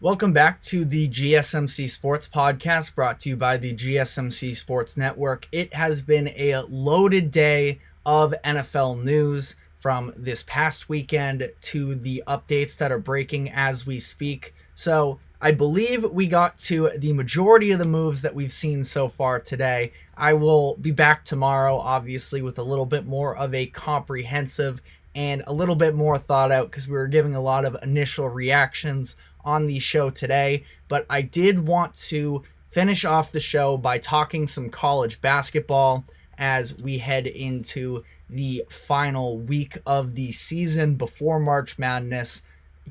Welcome back to the GSMC Sports Podcast, brought to you by the GSMC Sports Network. It has been a loaded day of NFL news from this past weekend to the updates that are breaking as we speak. So I believe we got to the majority of the moves that we've seen so far today. I will be back tomorrow, obviously, with a little bit more of a comprehensive and a little bit more thought out, because we were giving a lot of initial reactions on the show today. But I did want to finish off the show by talking some college basketball as we head into the final week of the season before March Madness.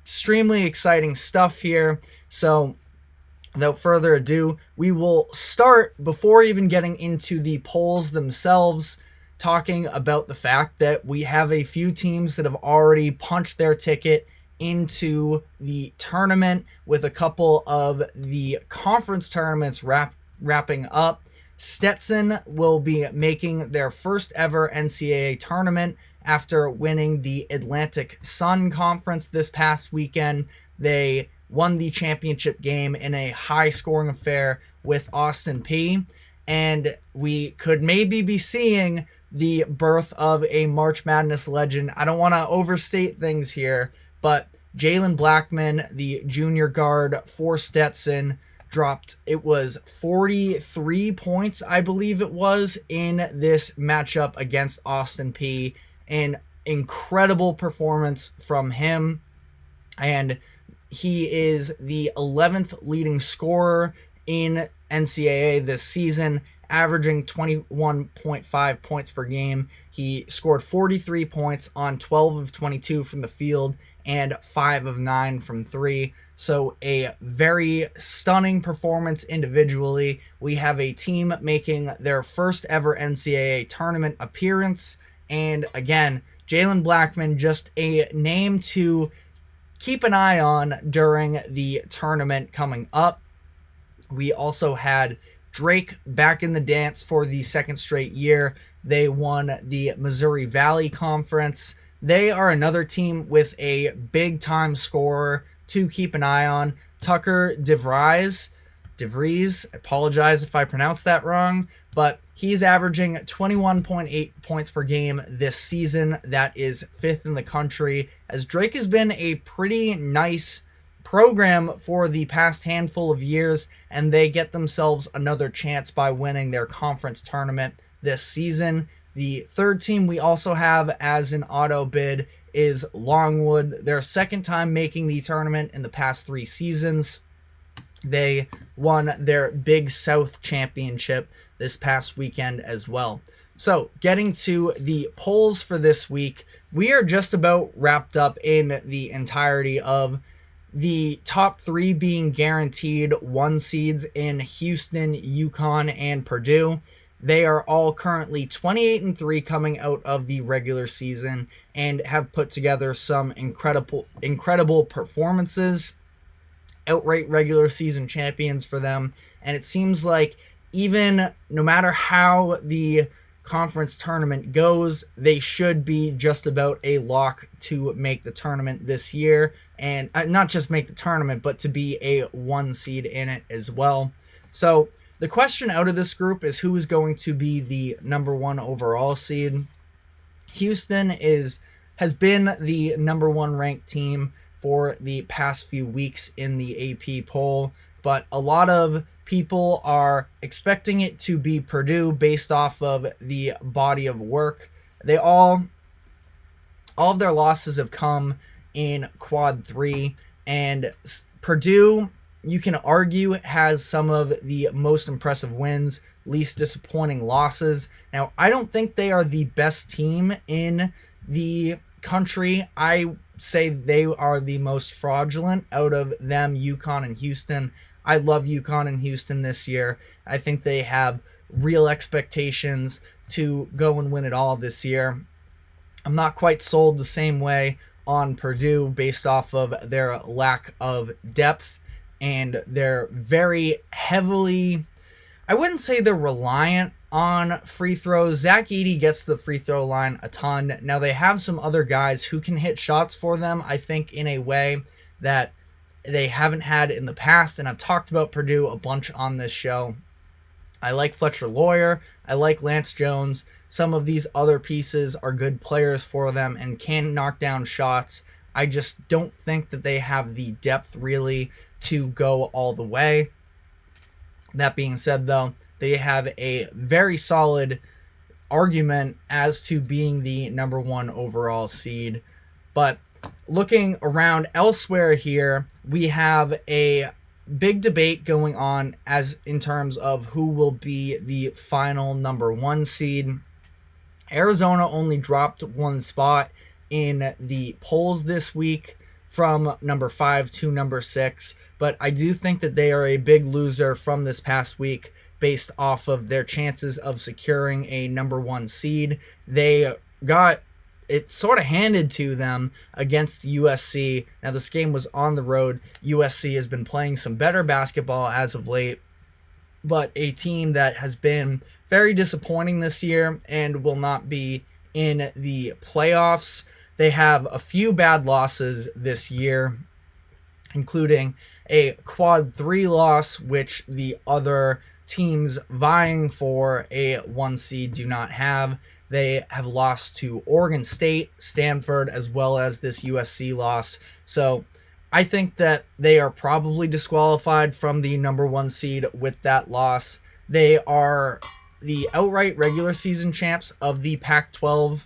Extremely exciting stuff here. So without further ado, we will start, before even getting into the polls themselves, talking about the fact that we have a few teams that have already punched their ticket into the tournament, with a couple of the conference tournaments wrapping up. Stetson will be making their first ever NCAA tournament after winning the Atlantic Sun Conference this past weekend. They won the championship game in a high-scoring affair with Austin Peay, and we could maybe be seeing the birth of a March Madness legend. I don't want to overstate things here, but Jalen Blackman, the junior guard for Stetson, dropped, it was 43 points, I believe it was, in this matchup against Austin Peay. An incredible performance from him, and he is the 11th leading scorer in NCAA this season, averaging 21.5 points per game. He scored 43 points on 12 of 22 from the field and 5 of 9 from 3. So a very stunning performance individually. We have a team making their first ever NCAA tournament appearance. And again, Jalen Blackman, just a name to keep an eye on during the tournament coming up. We also had Drake back in the dance for the second straight year. They won the Missouri Valley Conference. They are another team with a big-time scorer to keep an eye on. Tucker DeVries, I apologize if I pronounced that wrong, but he's averaging 21.8 points per game this season. That is 5th in the country, as Drake has been a pretty nice program for the past handful of years, and they get themselves another chance by winning their conference tournament this season. The third team we also have as an auto bid is Longwood. Their second time making the tournament in the past 3 seasons. They won their Big South Championship this past weekend as well. So getting to the polls for this week, we are just about wrapped up in the entirety of the top 3 being guaranteed 1 seeds in Houston, UConn, and Purdue. They are all currently 28-3 coming out of the regular season and have put together some incredible performances. Outright regular season champions for them. And it seems like even no matter how the conference tournament goes, they should be just about a lock to make the tournament this year. And not just make the tournament, but to be a 1 seed in it as well. So the question out of this group is who is going to be the number 1 overall seed. Houston has been the number 1 ranked team for the past few weeks in the AP poll, but a lot of people are expecting it to be Purdue based off of the body of work. All of their losses have come in quad 3, and Purdue, you can argue, has some of the most impressive wins, least disappointing losses. Now, I don't think they are the best team in the country. I say they are the most fraudulent out of them, UConn and Houston. I love UConn and Houston this year. I think they have real expectations to go and win it all this year. I'm not quite sold the same way on Purdue based off of their lack of depth, and they're very heavily, I wouldn't say they're reliant on free throws. Zach Edey gets the free throw line a ton. Now they have some other guys who can hit shots for them, I think, in a way that they haven't had in the past, and I've talked about Purdue a bunch on this show. I like Fletcher Lawyer. I like Lance Jones. Some of these other pieces are good players for them and can knock down shots. I just don't think that they have the depth really to go all the way. That being said, though, they have a very solid argument as to being the number 1 overall seed. But looking around elsewhere here, we have a big debate going on as in terms of who will be the final number 1 seed. Arizona only dropped 1 spot in the polls this week from number 5 to number 6, but I do think that they are a big loser from this past week based off of their chances of securing a number 1 seed. They got it sort of handed to them against USC. Now, this game was on the road. USC has been playing some better basketball as of late, but a team that has been very disappointing this year and will not be in the playoffs. They have a few bad losses this year, including a quad 3 loss, which the other teams vying for a 1 seed do not have. They have lost to Oregon State, Stanford, as well as this USC loss. So I think that they are probably disqualified from the number 1 seed with that loss. They are the outright regular season champs of the Pac-12.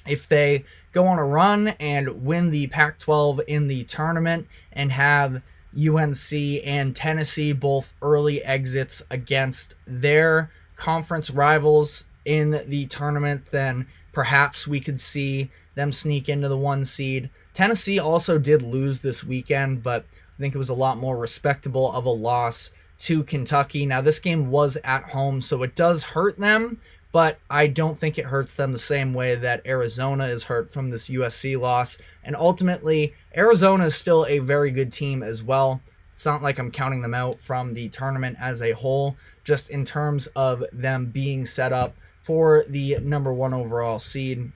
If they go on a run and win the Pac-12 in the tournament and have UNC and Tennessee both early exits against their conference rivals in the tournament, then perhaps we could see them sneak into the 1 seed. Tennessee also did lose this weekend, but I think it was a lot more respectable of a loss to Kentucky. Now, this game was at home, so it does hurt them, but I don't think it hurts them the same way that Arizona is hurt from this USC loss. And ultimately, Arizona is still a very good team as well. It's not like I'm counting them out from the tournament as a whole, just in terms of them being set up for the number 1 overall seed.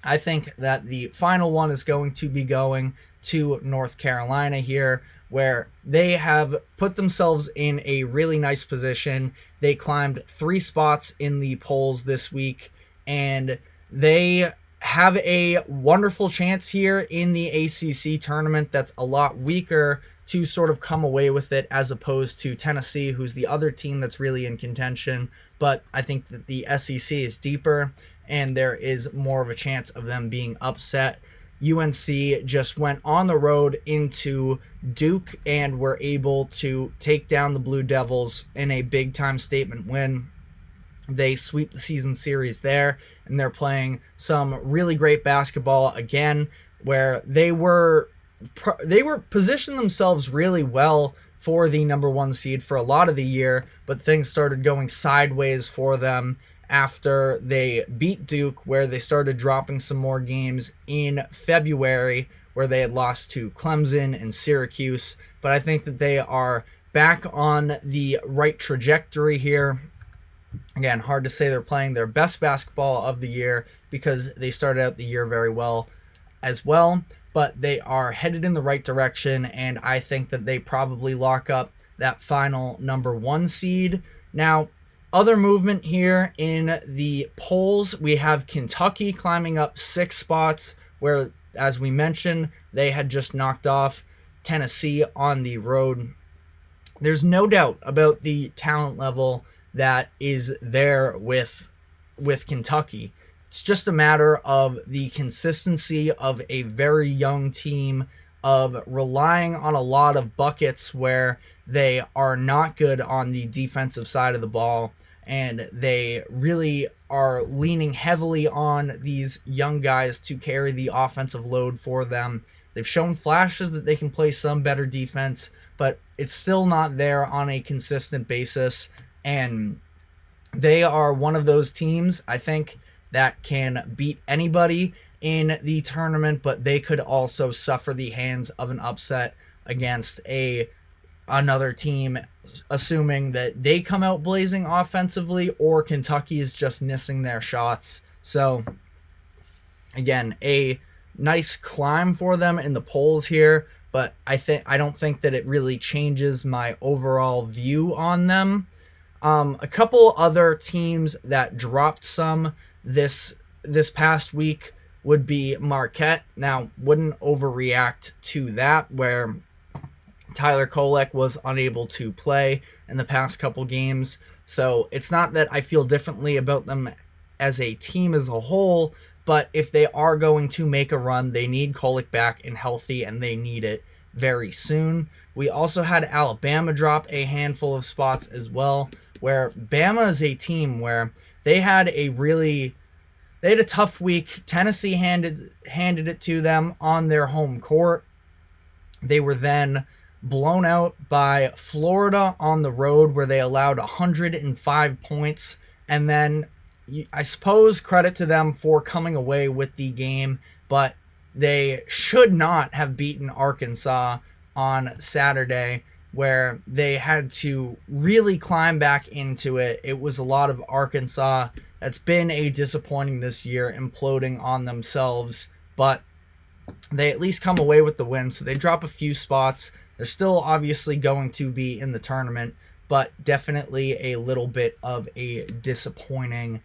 I think that the final one is going to be going to North Carolina here, where they have put themselves in a really nice position. They climbed 3 spots in the polls this week, and they have a wonderful chance here in the ACC tournament that's a lot weaker to sort of come away with it, as opposed to Tennessee, who's the other team that's really in contention. But I think that the SEC is deeper, and there is more of a chance of them being upset. UNC just went on the road into Duke and were able to take down the Blue Devils in a big-time statement win. They sweep the season series there, and they're playing some really great basketball again, where they were positioning themselves really well for the number 1 seed for a lot of the year, but things started going sideways for them after they beat Duke, where they started dropping some more games in February, where they had lost to Clemson and Syracuse. But I think that they are back on the right trajectory here. Again, hard to say they're playing their best basketball of the year because they started out the year very well as well, but they are headed in the right direction, and I think that they probably lock up that final number 1 seed. Now, other movement here in the polls, we have Kentucky climbing up 6 spots, where, as we mentioned, they had just knocked off Tennessee on the road. There's no doubt about the talent level that is there with Kentucky. It's just a matter of the consistency of a very young team, of relying on a lot of buckets where they are not good on the defensive side of the ball, and they really are leaning heavily on these young guys to carry the offensive load for them. They've shown flashes that they can play some better defense, but it's still not there on a consistent basis, and they are one of those teams, I think, that can beat anybody in the tournament, but they could also suffer the hands of an upset against another team, assuming that they come out blazing offensively or Kentucky is just missing their shots. So again, a nice climb for them in the polls here, but I don't think that it really changes my overall view on them. A couple other teams that dropped some this past week would be Marquette. Now, wouldn't overreact to that, where Tyler Kolek was unable to play in the past couple games. So it's not that I feel differently about them as a team as a whole, but if they are going to make a run, they need Kolek back and healthy, and they need it very soon. We also had Alabama drop a handful of spots as well, where Bama is a team where they had a tough week. Tennessee handed it to them on their home court. They were then blown out by Florida on the road, where they allowed 105 points. And then, I suppose, credit to them for coming away with the game, but they should not have beaten Arkansas on Saturday, where they had to really climb back into it. It was a lot of Arkansas that's been a disappointing this year, imploding on themselves, but they at least come away with the win. So they drop a few spots. They're still obviously going to be in the tournament, but definitely a little bit of a disappointing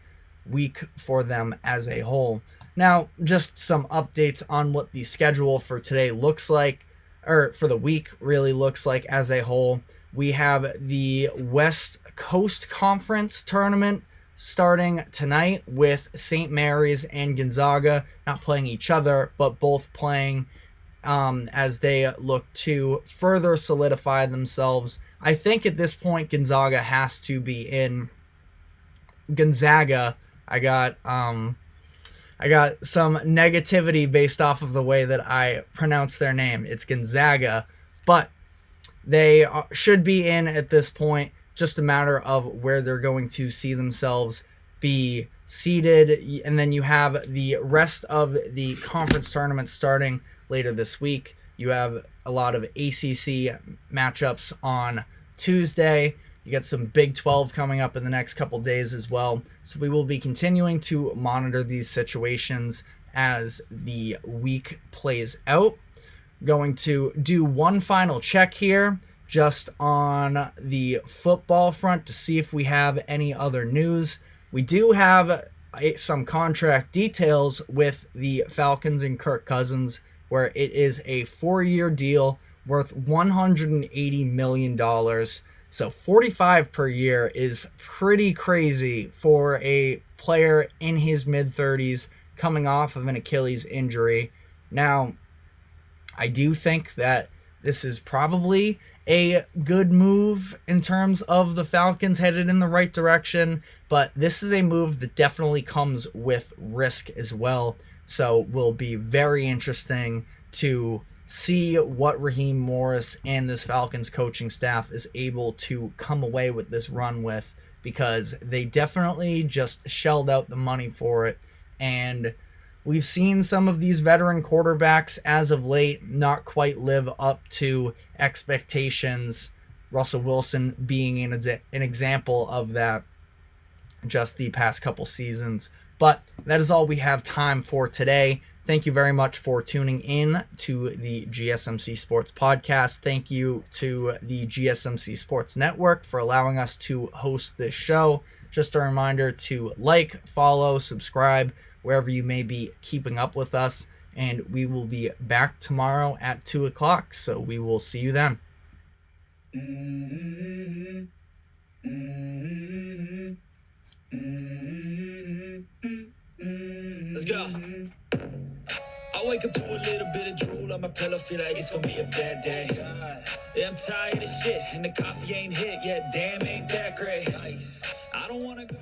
week for them as a whole. Now, just some updates on what the schedule for today looks like, or for the week really looks like as a whole. We have the West Coast Conference tournament starting tonight with St. Mary's and Gonzaga not playing each other, but both playing as they look to further solidify themselves. I think at this point Gonzaga has to be in. Gonzaga, I got some negativity based off of the way that I pronounce their name. It's Gonzaga, but they should be in at this point. Just a matter of where they're going to see themselves be seeded. And then you have the rest of the conference tournament starting later this week. You have a lot of ACC matchups on Tuesday. You get some Big 12 coming up in the next couple days as well. So we will be continuing to monitor these situations as the week plays out. Going to do one final check here just on the football front to see if we have any other news. We do have some contract details with the Falcons and Kirk Cousins, where it is a 4-year deal worth $180 million. So 45 per year is pretty crazy for a player in his mid-30s coming off of an Achilles injury. Now, I do think that this is probably a good move in terms of the Falcons headed in the right direction, but this is a move that definitely comes with risk as well. So will be very interesting to see what Raheem Morris and this Falcons coaching staff is able to come away with this run with, because they definitely just shelled out the money for it. And we've seen some of these veteran quarterbacks as of late not quite live up to expectations. Russell Wilson being an example of that just the past couple seasons. But that is all we have time for today. Thank you very much for tuning in to the GSMC Sports Podcast. Thank you to the GSMC Sports Network for allowing us to host this show. Just a reminder to like, follow, subscribe, wherever you may be keeping up with us. And we will be back tomorrow at 2 o'clock. So we will see you then. Let's go. I wake up to a little bit of drool on my pillow, feel like it's gonna be a bad day. Yeah, I'm tired of shit, and the coffee ain't hit yet. Damn, ain't that great. I don't wanna go.